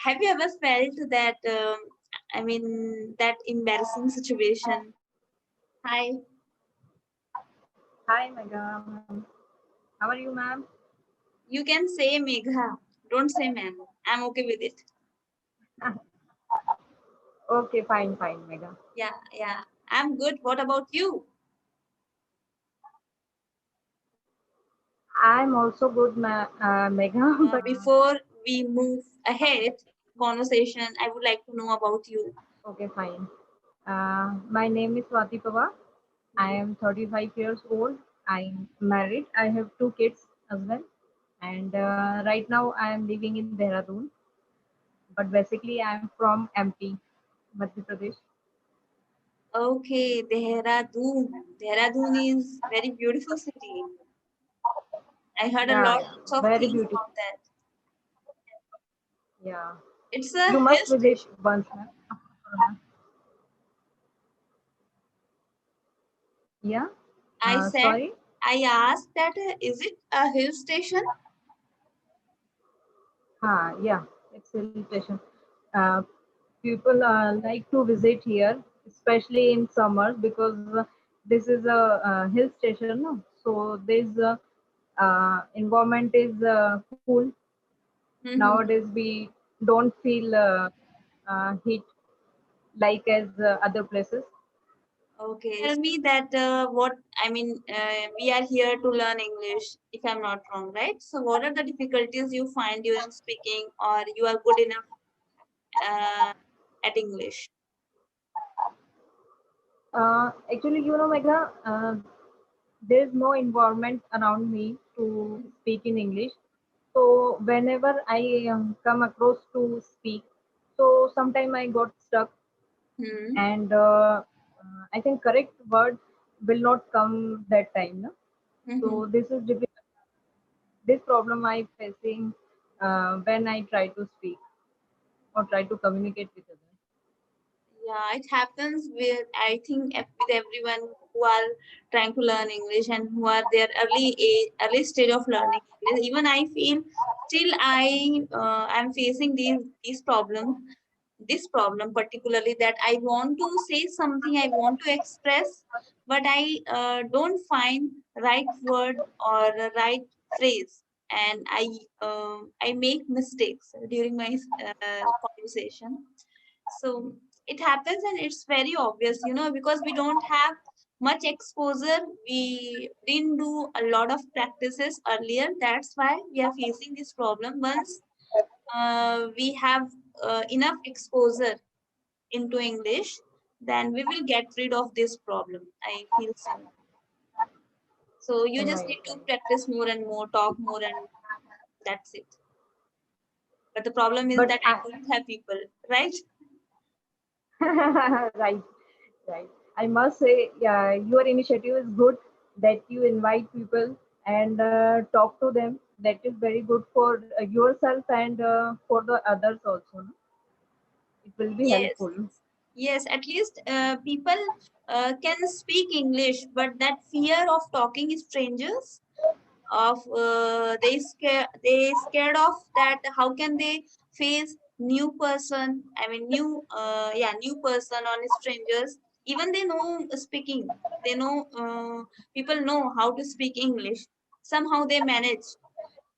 have you ever felt that, that embarrassing situation? Hi, Hi, Megha, ma'am. How are you, ma'am? you can say Megha. Don't say ma'am. I'm okay with it. Okay, fine, Megha. Yeah, yeah. I'm good. What about you? I'm also good, Megha, but Before we move ahead, conversation, I would like to know about you. okay, fine. My name is Swati Pawar. I Mhm. am 35 years old. I'm married. I have two kids as well. And right now I am living in Dehradun. But basically, I am from MP, Madhya Pradesh. Okay, Dehradun. Dehradun is very beautiful city. I heard a lot Yeah, of very things beautiful. about that. Yeah, It's a you hill must visit station. once, ma'am. Yeah, I said, sorry. I asked that is it a hill station? Yeah, it's hill station. Uh, People like to visit here, especially in summer, because this is a, hill station. No? So this environment is cool. Mm-hmm. Nowadays, we don't feel heat like as other places. Okay. Tell me that we are here to learn English, if I'm not wrong, right? So, what are the difficulties you find during speaking, or you are good enough at English? Actually, Megha, there is no environment around me to speak in English. So whenever I come across to speak, so sometime I got stuck, Hmm. and I think correct word will not come that time. No? Mm-hmm. So this is difficult. This problem I facing when I try to speak or try to communicate with others. Yeah, it happens with, I think, with everyone who are trying to learn English and who are their early stage of learning English. Even I feel still I'm facing these problems. This problem particularly, that I want to say something, I want to express, but I don't find right word or the right phrase, and I make mistakes during my conversation. So it happens, and it's very obvious, because we don't have much exposure. We didn't do a lot of practices earlier. That's why we are facing this problem. Once we have enough exposure into English, then we will get rid of this problem. I feel so. So you just Right, need to right. practice more and more, talk more, and that's it. But the problem is But that I don't have people, right? right, right. I must say, yeah, your initiative is good that you invite people and talk to them. That is very good for yourself and for the others also. No? It will be Yes, helpful. yes. At least people can speak English, but that fear of talking strangers, of they scared of that. How can they face new person? I mean, new person on strangers. Even they know speaking. They know people know how to speak English. Somehow they manage,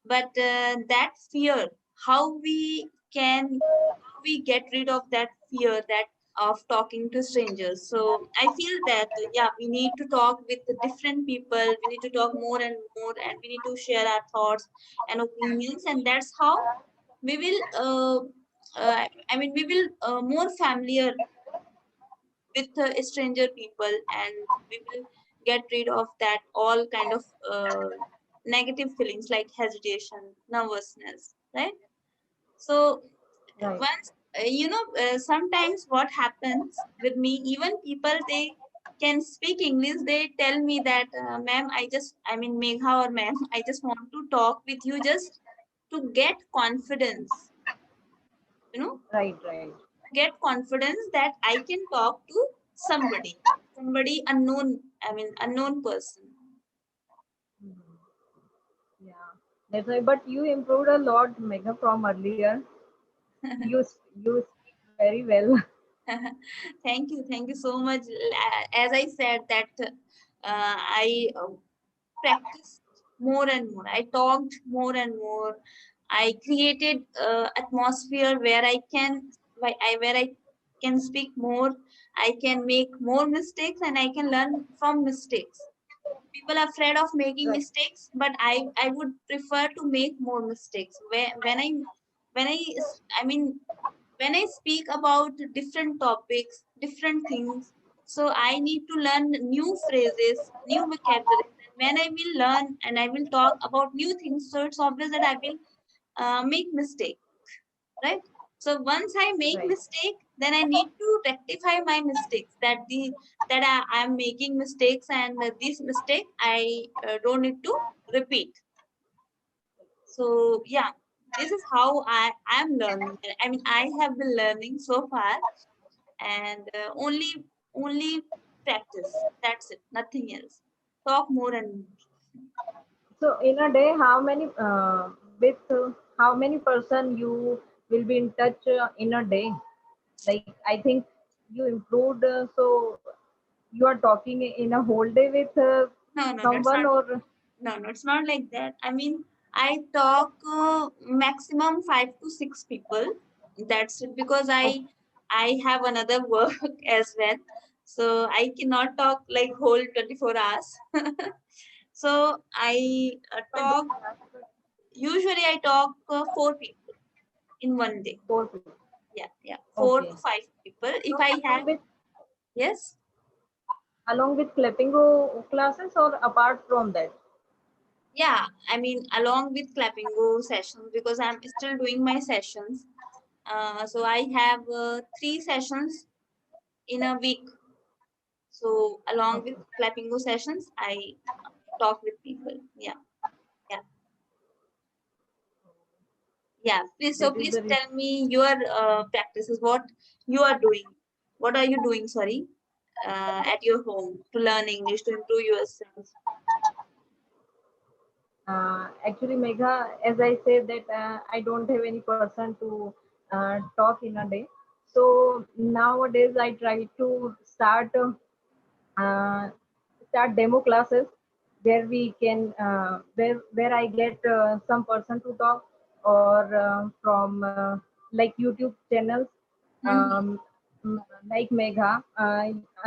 but that fear, how we get rid of that fear, that of talking to strangers. So I feel that yeah, we need to talk with the different people, we need to talk more and more, and we need to share our thoughts and opinions, and that's how we will we will more familiar with stranger people, and we will get rid of that all kind of negative feelings like hesitation, nervousness, right? So Right. once sometimes what happens with me, even people, they can speak English, they tell me that ma'am, Megha or ma'am, I just want to talk with you just to get confidence, you know Right, right. get confidence that I can talk to somebody unknown, unknown person. Yeah. That's why. But you improved a lot, Megha, from earlier. you speak very well. Thank you so much. As I said that I practiced more and more. I talked more and more. I created atmosphere where where I can speak more. I can make more mistakes and I can learn from mistakes. People are afraid of making Right, mistakes, but I would prefer to make more mistakes. I mean when I speak about different topics, different things, so I need to learn new phrases, new vocabulary. And when I will learn and I will talk about new things, so it's obvious that I will make mistake, right? So once I make right. mistake, then I need to rectify my mistakes. I am making mistakes, and this mistake I don't need to repeat. So yeah, this is how I am learning. I mean, I have been learning so far, and only practice. That's it, nothing else. Talk more and more. So in a day, how many person you will be in touch in a day? Like I think you improved, so you are talking in a whole day with No, no, that's someone, not. or No, it's not like that. I mean, I talk maximum 5 to 6 people. That's it, because okay, I have another work as well, so I cannot talk like whole 24 hours. So I but talk. Usually, I talk 4 people in one day. 4 people. Yeah, yeah, four Okay. to five people. If So I have, yes. along with clapping classes, or apart from that? Yeah, I mean, along with clapping go sessions, because I'm still doing my sessions. So I have 3 sessions in a week. So along with Okay. clapping go sessions, I talk with people. Yeah, yeah, yeah. Please, so That is please the reason. tell me your practices. What you are doing? What are you doing? Sorry, at your home to learn English to improve yourself. Actually, Megha, as I said that I don't have any person to talk in a day. So nowadays I try to uh, start demo classes where we can where I get some person to talk, or from like YouTube channels, Mhm. um, like Megha,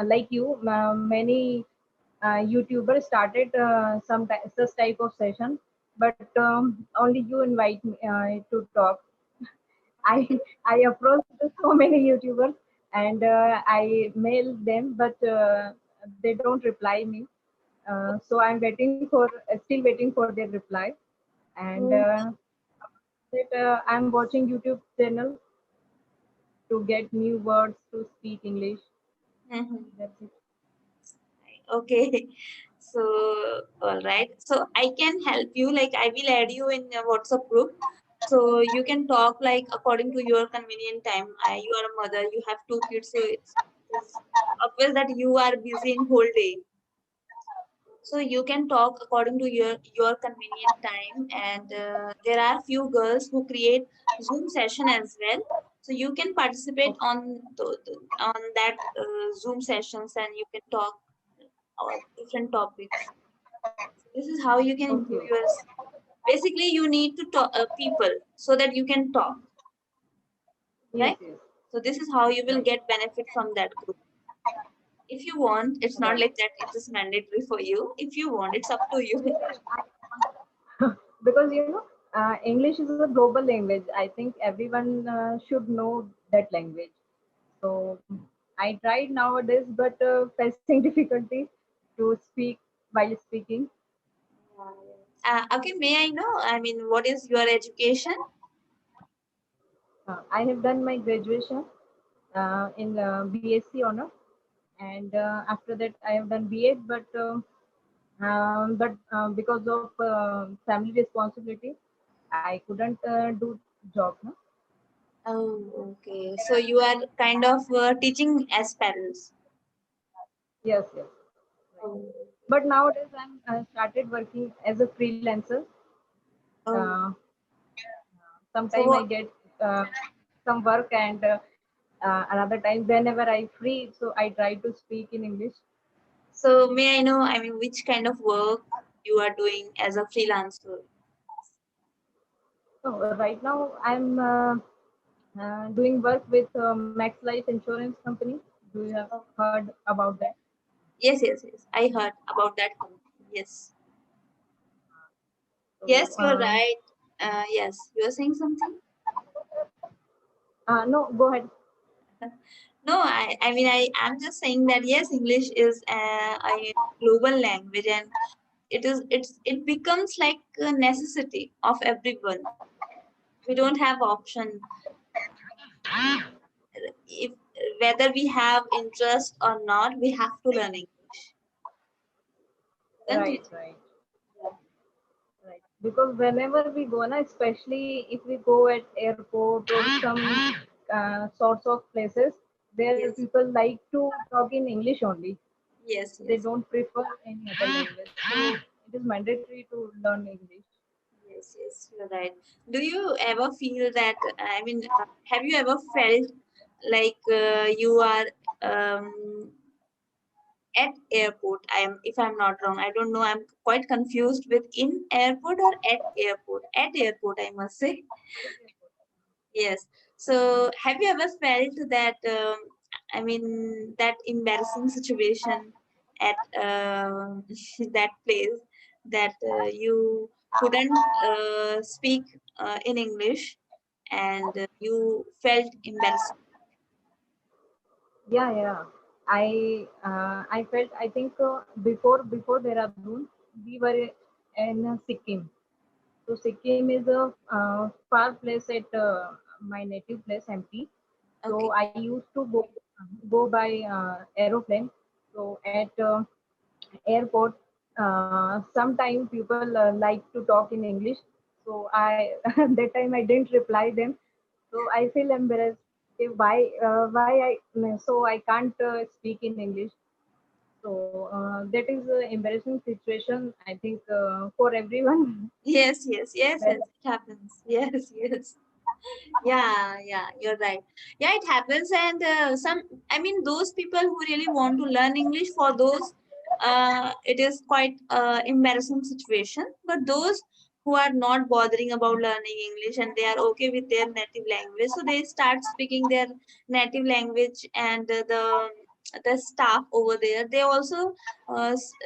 like you, many YouTubers started such type of session, but only you invite me to talk. I I approached so many YouTubers, and I mailed them, but they don't reply me. So I'm waiting for still waiting for their reply. And Oh, that I'm watching YouTube channel to get new words to speak English. mhm. That's it. Okay. So, all right. So I can help you. Like I will add you in a WhatsApp group. So you can talk like according to your convenient time. You are a mother. You have 2 kids. So it's obvious that you are busy in whole day. So you can talk according to your convenient time. And there are few girls who create Zoom session as well. So you can participate Okay. on that Zoom sessions, and you can talk about different topics. This is how you can Okay. improve yours. Basically, you need to talk people so that you can talk, Yes. right? Yes. So this is how you will Right. get benefit from that group. If you want, it's not Right. like that. It is mandatory for you. If you want, it's up to you. Because because English is a global language. I think everyone should know that language. So I tried nowadays, but facing difficulty to speak while speaking. Okay, may I know? I mean, what is your education? I have done my graduation in BSc honor, and after that I have done BEd, but because of family responsibility, I couldn't do job. No? Oh, okay. So you are kind of teaching as parents. Yes, yes. Right. Oh, But nowadays I'm started working as a freelancer. oh. Uh, Sometime I So get some work, and another time whenever I free, so I try to speak in English. So may I know, I mean, which kind of work you are doing as a freelancer? So right now I'm doing work with Max Life Insurance Company. Do you have Oh, heard about that? yes, yes, yes. I heard about that company. Yes. So Yes, you're right. Yes, you are saying something? no, go ahead. No, I mean, I'm just saying that yes, English is a global language, and it becomes like a necessity of everyone. We don't have option if whether we have interest or not, we have to learn English. Don't you Right, think? right, Yeah. right. Because whenever we go, na, especially if we go at airport or some sorts of places where Yes, people like to talk in English only, yes, they yes, don't prefer any other language. So it is mandatory to learn English. yes, yes. You're right. Do you ever feel that? I mean, have you ever felt like you are um, at airport? I am, if I'm not wrong, I don't know. I'm quite confused with in airport or at airport. At airport, I must say. Yes. So, have you ever felt that, I mean, that embarrassing situation at that place that you couldn't speak in English and you felt embarrassed? Yeah, yeah. I felt, I think before Dehradun we were in Sikkim. So Sikkim is a far place at my native place MP. So Okay. I used to go by aeroplane. So at airport, sometimes people like to talk in English. So I that time I didn't reply them. So I feel embarrassed. Okay, why I can't speak in English. So that is an embarrassing situation, I think, for everyone. Yes, yes, yes, Well, yes. It happens. Yes, yes. Yeah, yeah, you're right. Yeah, it happens, and I mean, those people who really want to learn English, for those, it is quite embarrassing situation. But those who are not bothering about learning English and they are okay with their native language, so they start speaking their native language, and the staff over there, they also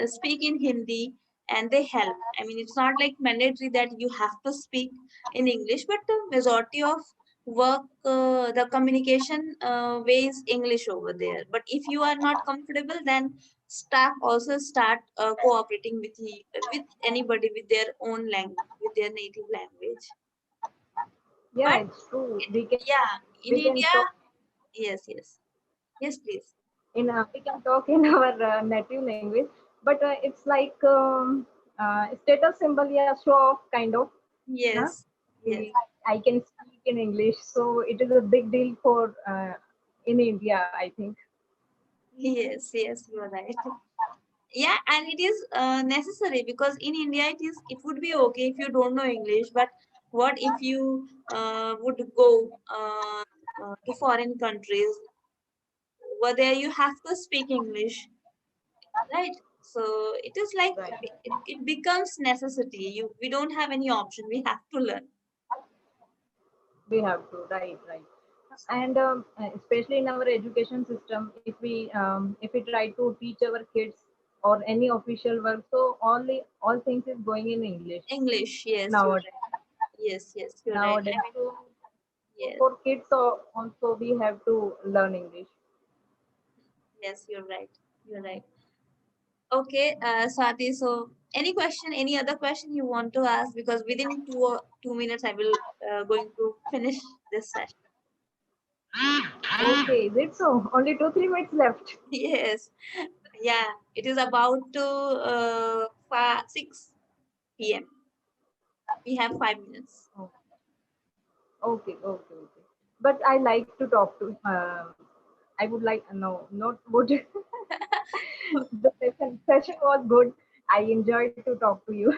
speak in Hindi, and they help. I mean, it's not like mandatory that you have to speak in English, but the majority of work, the communication way is English over there. But if you are not comfortable, then staff also start cooperating with anybody with their own language, with their native language. yeah, But it's true. it, yeah, in We can India, talk yes, yes, yes, please. we can talk in our native language, but it's like status symbol, yeah, show off kind of. Huh? Yes, yes, We, I can speak in English, so it is a big deal for in India, I think. yes, yes, you are right. Yeah, and it is necessary because in India it would be okay if you don't know English, but what if you would go to foreign countries? Over there you have to speak English, right? So it is like Right. it becomes necessity. We don't have any option, we have to learn. We have to, right, right. And especially in our education system, if we try to teach our kids or any official work, so all things is going in English English, yes, you're nowadays. right. Yes, yes, you're right. I Nowadays, mean, so yes, for kids, also we have to learn English. yes, you're right. You're right. Okay, Swati. So, any question, any other question you want to ask? Because within 2 minutes, I will going to finish this session. Okay, is it so? Only 2 3 minutes left. Yes, yeah. It is about to 6 p.m. We have 5 minutes. Oh, okay, okay, okay. But I like to talk to. I would like no, not would. The session was good. I enjoyed to talk to you.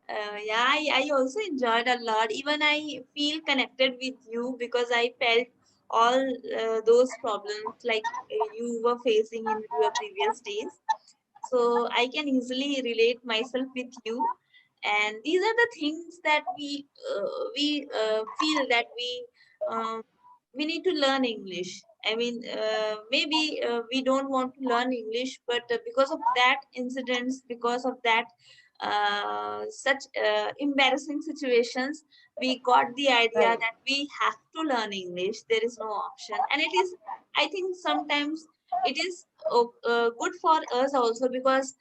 Yeah, I also enjoyed a lot. Even I feel connected with you because I felt all those problems like you were facing in your previous days. So I can easily relate myself with you. And these are the things that we feel that um, we need to learn English. I mean, maybe we don't want to learn English, but because of that incidents, because of that such embarrassing situations, we got the idea Right. that we have to learn English. There is no option, and it is. I think sometimes it is good for us also, because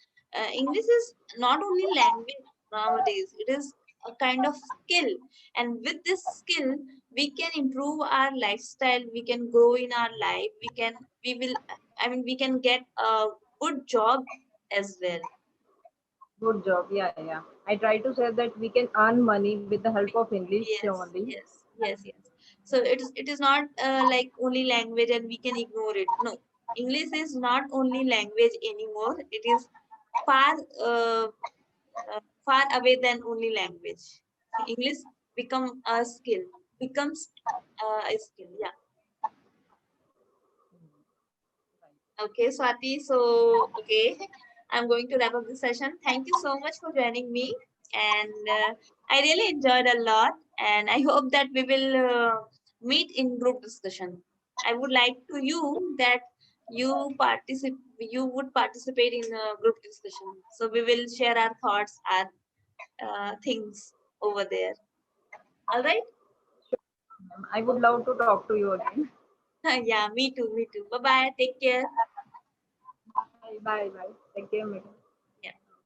English is not only language nowadays. It is a kind of skill, and with this skill, we can improve our lifestyle. We can grow in our life. We will. I mean, we can get a good job as well. Good job. Yeah, yeah. I try to say that we can earn money with the help of English Yes, only. yes, yes, yes. So it is not like only language and we can ignore it. No, English is not only language anymore. It is far far away than only language. English become a skill. Becomes a skill. Yeah. Okay, Swati. So okay, I'm going to wrap up the session. Thank you so much for joining me, and I really enjoyed a lot. And I hope that we will meet in group discussion. I would like to you that you would participate in a group discussion. So we will share our thoughts, our things over there. All right? I would love to talk to you again. Yeah, me too, me too. Bye bye. Take care. Bye, bye, bye. Take care, madam.